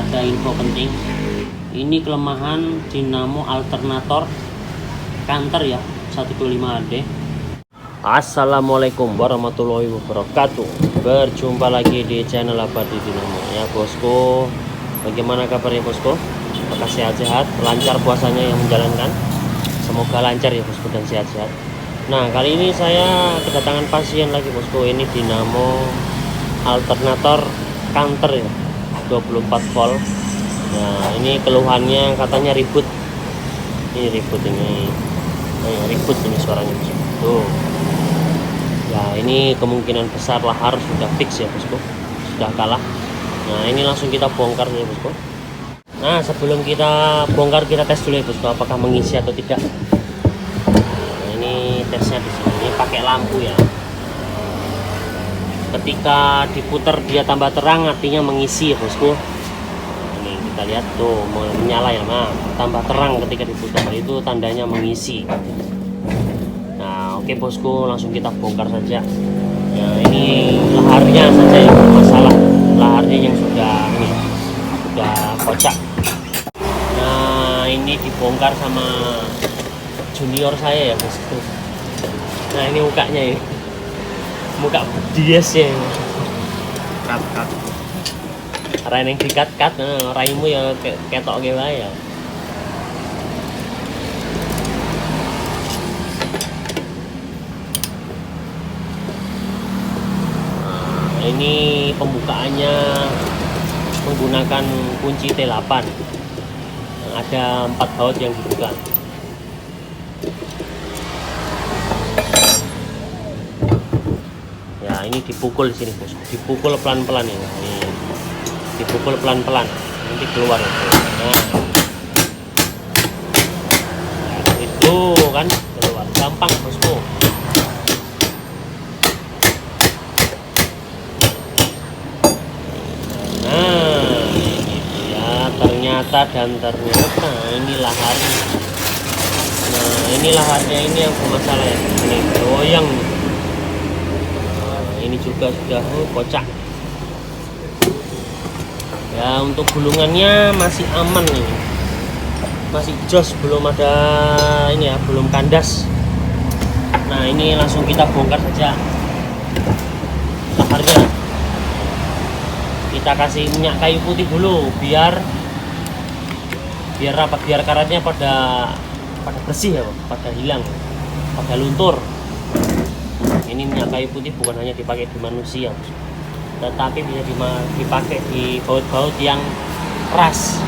ada info penting. Ini kelemahan dinamo alternator kantor ya, 125AD. Assalamualaikum warahmatullahi wabarakatuh. Berjumpa lagi di channel Abadi Dinamo ya bosku. Bagaimana kabarnya bosku? Apakah sehat-sehat, lancar puasanya yang menjalankan? Semoga lancar ya bosku dan sehat-sehat. Nah, kali ini saya kedatangan pasien lagi bosku. Ini dinamo alternator counter ya, 24 volt. Nah, ini keluhannya katanya ribut. Ini ribut ini. Ribut ini suaranya bosku. Tuh. Ya, ini kemungkinan besar lahar sudah fix ya bosku. Sudah kalah. Nah, ini langsung kita bongkar ya bosku. Nah, sebelum kita bongkar kita tes dulu ya bosku apakah mengisi atau tidak. Nah, ini tesnya di sini. Ini pakai lampu ya. Ketika diputar dia tambah terang artinya mengisi ya bosku. Ini kita lihat tuh menyala ya, nah tambah terang ketika diputar itu tandanya mengisi. Nah oke bosku, langsung kita bongkar saja. Nah ini laharnya saja yang bermasalah, laharnya yang sudah kocak. Nah ini dibongkar sama junior saya ya bosku. Nah ini mukanya ya, muka dies ya, cut karena yang dikat raimu ya ketok ge wae ya. Nah, ini pembukaannya menggunakan kunci T8. Ada 4 baut yang dibuka. Ini dipukul di sini bos, dipukul pelan-pelan ini. Dipukul pelan-pelan nanti keluar itu. Nah itu kan keluar gampang bosku. Nah gitu ya, ternyata ini laharnya. Nah ini laharnya ini yang bermasalah ya, ini goyang. Ini juga sudah kocak ya. Untuk gulungannya masih aman nih, masih jos, belum ada ini ya, belum kandas. Nah ini langsung kita bongkar saja laharnya. Kita kasih minyak kayu putih dulu biar apa, biar karatnya pada bersih ya, pada hilang, pada luntur. Ini minyak kayu putih bukan hanya dipakai di manusia, tetapi bisa dipakai di baut-baut yang keras.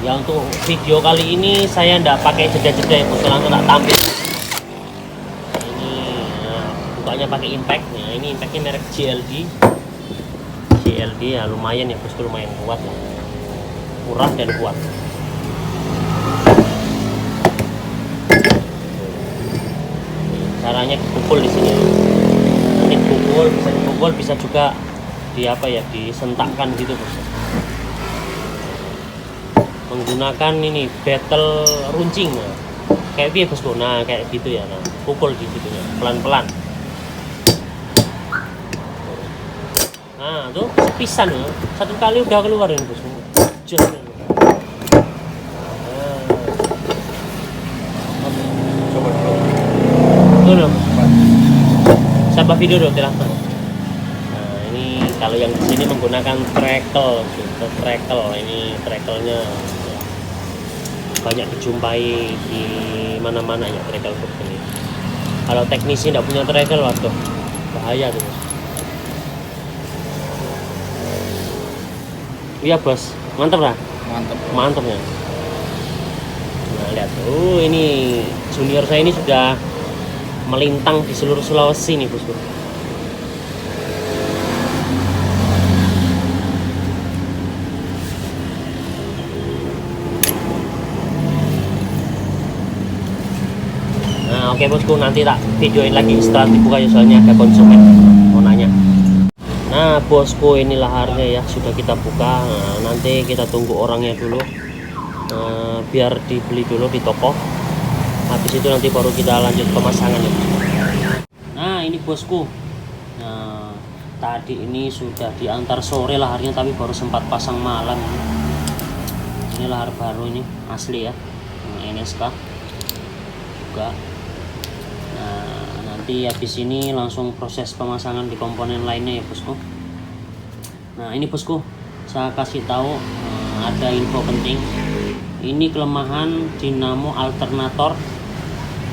Ya untuk video kali ini saya tidak pakai jeda-jeda ya bos, langsung tak tampil. Ini bukanya pakai impact. Nah, ini impactnya merek GLD ya, lumayan ya bos, lumayan kuat ya. Murah dan kuat. Caranya dipukul di sini. Nanti dipukul bisa juga disentakkan gitu bos. Menggunakan ini battle runcing ya. Kayak biasa bosku. Nah kayak gitu ya. Nah pukul di situ ya, pelan-pelan. Nah tuh sepisan ya, satu kali udah keluar ini bosku. Sampah video dong silahkan. Nah ini kalau yang di sini menggunakan trekel. Ini trekelnya ya, banyak dijumpai di mana-mana ya trekel ini. Kalau teknisi tidak punya trekel, waduh bahaya tuh. Iya bos, mantap lah. Mantap ya. Nah lihat, ini junior saya ini sudah melintang di seluruh Sulawesi nih bosku. Nah oke bosku, nanti tak videoin lagi setelah dibuka ya, soalnya ada konsumen mau nanya. Nah bosku, ini laharnya ya sudah kita buka. Nah, nanti kita tunggu orangnya dulu, biar dibeli dulu di toko. Habis itu nanti baru kita lanjut pemasangan ya. Nah ini bosku, nah Tadi ini sudah diantar sore laharnya, tapi baru sempat pasang malam. Ini lahar baru, ini asli ya, NSK juga. Nah, nanti habis ini langsung proses pemasangan di komponen lainnya ya bosku. Nah ini bosku, saya kasih tahu ada info penting. Ini kelemahan dinamo alternator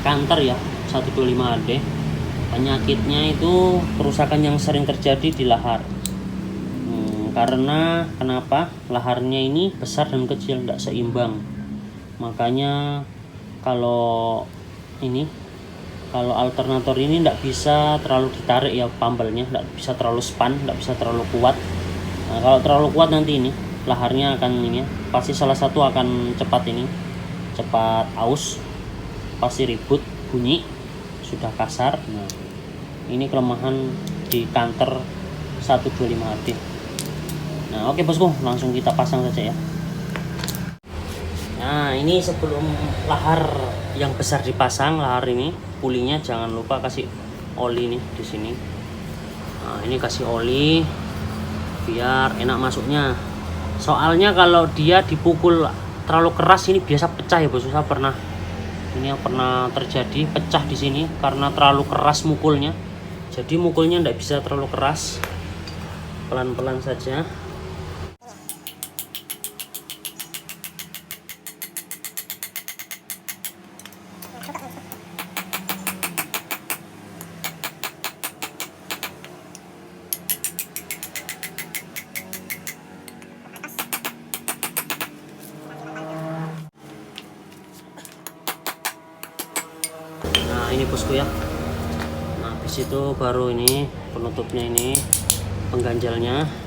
kantor ya 125AD. Penyakitnya itu kerusakan yang sering terjadi di lahar. Karena kenapa? Laharnya ini besar dan kecil, tidak seimbang. Makanya kalau alternator ini tidak bisa terlalu ditarik ya pambelnya, tidak bisa terlalu span, tidak bisa terlalu kuat. Nah, kalau terlalu kuat nanti ini laharnya akan pasti salah satu akan cepat aus, pasti ribut, bunyi, sudah kasar. Nah, ini kelemahan di kantor 125AD. Nah oke bosku, langsung kita pasang saja ya. Nah ini sebelum lahar yang besar dipasang, lahar ini pulinya jangan lupa kasih oli nih di sini. Nah ini kasih oli biar enak masuknya. Soalnya kalau dia dipukul terlalu keras ini biasa pecah ya bosku. Saya pernah terjadi pecah di sini karena terlalu keras mukulnya. Jadi mukulnya tidak bisa terlalu keras, pelan-pelan saja. Nah ini bosku ya. Nah habis itu baru ini penutupnya, ini pengganjalnya.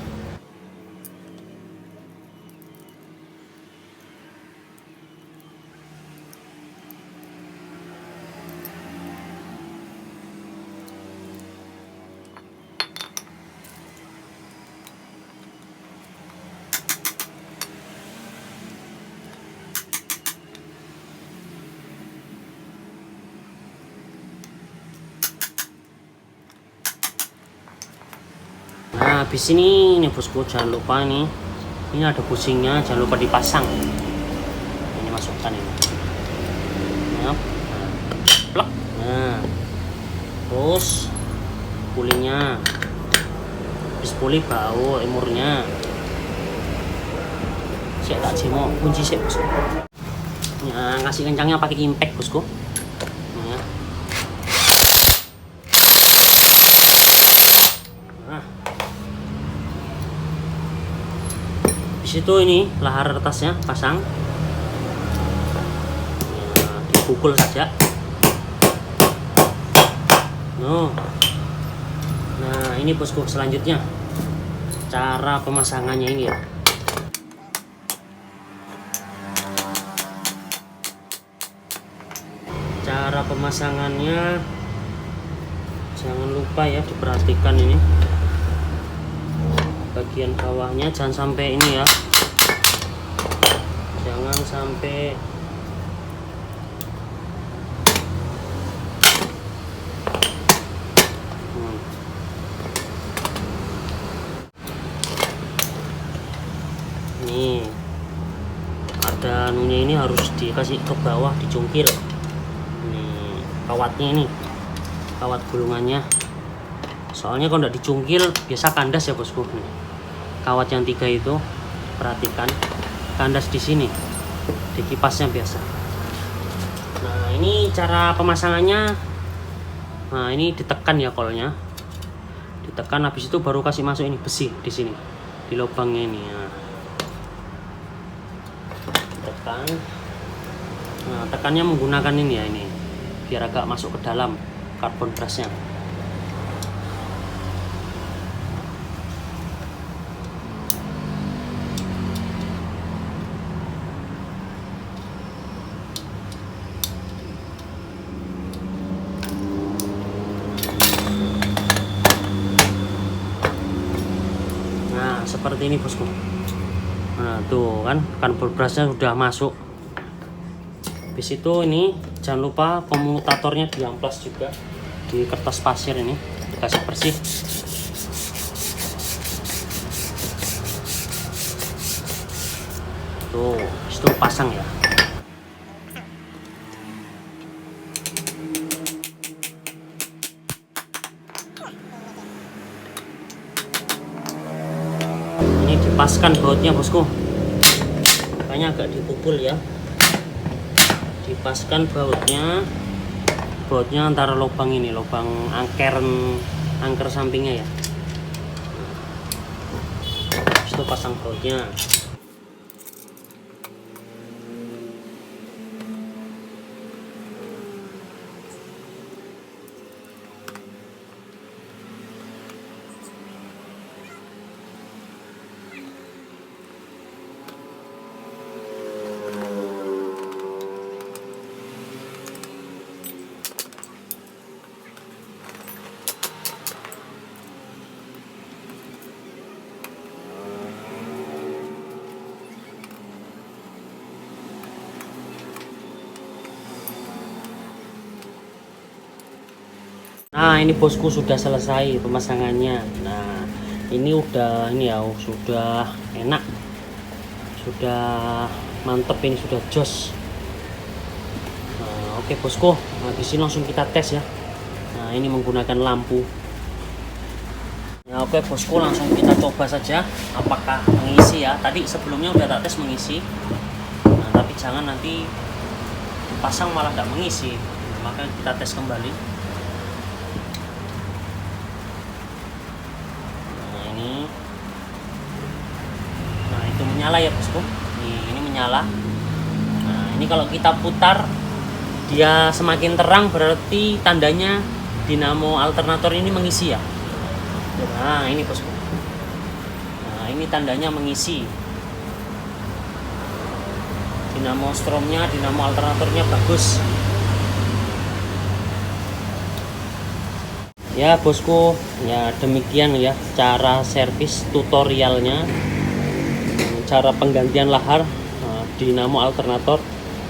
Nah habis ini bosku, jangan lupa ini ada bushingnya, jangan lupa dipasang. Ini masukkan ini. Nah, plak. Nah, terus pulinya, habis puli bau emurnya. Saya tak cimo kunci sih bosku. Nah, ngasih kencangnya pakai impact bosku. Situ ini lahar atasnya pasang, nah, dipukul saja. Nah ini bosku, selanjutnya cara pemasangannya ini ya. Cara pemasangannya jangan lupa ya diperhatikan ini. Bagian bawahnya jangan sampai ini ya, jangan sampai nih ada anunya, ini harus dikasih ke bawah, dicungkil nih kawatnya, ini kawat gulungannya. Soalnya kalau tidak dicungkil biasa kandas ya bosku. Nih, kawat yang 3 itu perhatikan, kandas di sini di kipasnya biasa. Nah ini cara pemasangannya. Nah ini ditekan ya kolnya, ditekan, habis itu baru kasih masuk ini besi di sini di lubangnya ini. Nah, tekan. Nah tekannya menggunakan ini ya, ini biar agak masuk ke dalam karbon brasnya. Seperti ini bosku. Nah tuh kan karbon brasnya sudah masuk. Habis itu ini jangan lupa komutatornya diamplas juga di kertas pasir, ini dikasih bersih. tuh itu pasang ya. Ini dipaskan bautnya bosku, makanya agak dipukul ya. Dipaskan bautnya antara lubang ini, lubang angker sampingnya ya. Itu pasang bautnya. Nah ini bosku sudah selesai pemasangannya. Nah ini udah sudah enak, sudah mantep, ini sudah jos. Nah, oke bosku, nah di sini langsung kita tes ya. Nah ini menggunakan lampu. Nah oke bosku, langsung kita coba saja apakah mengisi ya. Tadi sebelumnya udah tak tes mengisi. Nah tapi jangan nanti pasang malah nggak mengisi. Nah, maka kita tes kembali. Nah itu menyala ya bosku, ini menyala. Nah ini kalau kita putar dia semakin terang, berarti tandanya dinamo alternator ini mengisi ya. Nah ini bosku, nah ini tandanya mengisi. Dinamo stromnya, dinamo alternatornya bagus ya bosku. Ya demikian ya cara servis tutorialnya, cara penggantian lahar dinamo alternator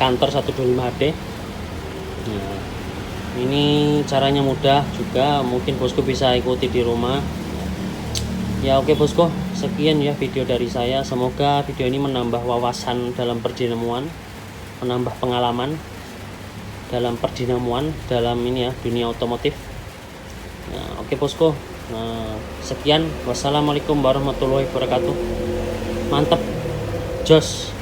kantor 125HD. Nah, ini caranya mudah juga, mungkin bosku bisa ikuti di rumah ya. Oke bosku, sekian ya video dari saya. Semoga video ini menambah wawasan dalam perdinamuan, menambah pengalaman dalam perdinamuan, dalam ini ya dunia otomotif. Nah, oke bosku, nah sekian, wassalamualaikum warahmatullahi wabarakatuh. Mantap, jos.